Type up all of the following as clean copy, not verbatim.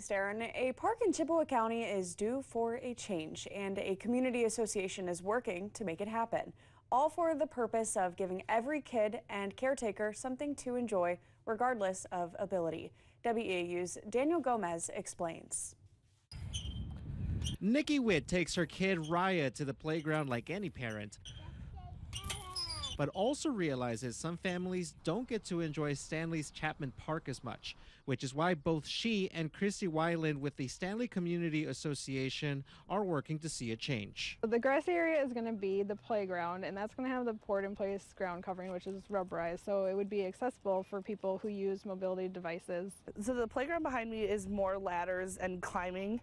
Thanks, Darren. A park in Chippewa County is due for a change, and a community association is working to make it happen. All for the purpose of giving every kid and caretaker something to enjoy, regardless of ability. WEAU's Daniel Gomez explains. Nikki Witt takes her kid Raya to the playground like any parent, but also realizes some families don't get to enjoy Stanley's Chapman Park as much, which is why both she and Christy Weiland with the Stanley Community Association are working to see a change. The grass area is going to be the playground, and that's going to have the poured-in-place ground covering, which is rubberized, so it would be accessible for people who use mobility devices. So the playground behind me is more ladders and climbing.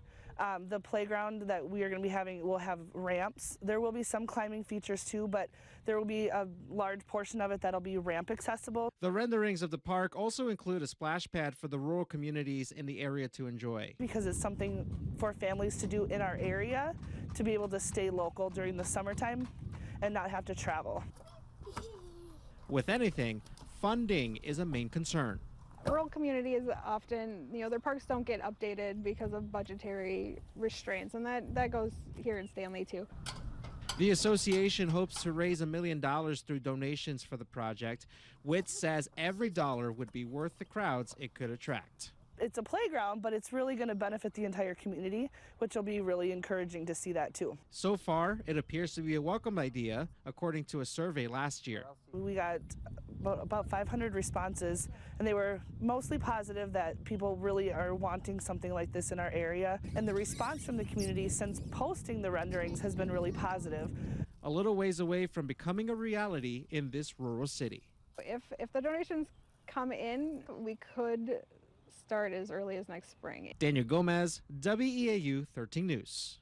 The playground that we are going to be having will have ramps. There will be some climbing features too, but there will be a large portion of it that'll be ramp accessible. The renderings of the park also include a splash pad for the rural communities in the area to enjoy. Because it's something for families to do in our area to be able to stay local during the summertime and not have to travel. With anything, funding is a main concern. Rural communities often, their parks don't get updated because of budgetary restraints, and that goes here in Stanley too. The association hopes to raise $1 million through donations for the project. Witt says every dollar would be worth the crowds it could attract. It's a playground, but it's really going to benefit the entire community, which will be really encouraging to see that too. So far, it appears to be a welcome idea, according to a survey last year. We got about 500 responses, and they were mostly positive that people really are wanting something like this in our area. And the response from the community since posting the renderings has been really positive. A little ways away from becoming a reality in this rural city. If the donations come in, we could start as early as next spring. Daniel Gomez, WEAU 13 News.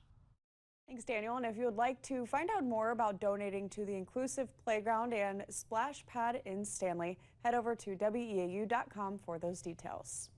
Thanks, Daniel. And if you would like to find out more about donating to the inclusive playground and splash pad in Stanley, head over to weau.com for those details.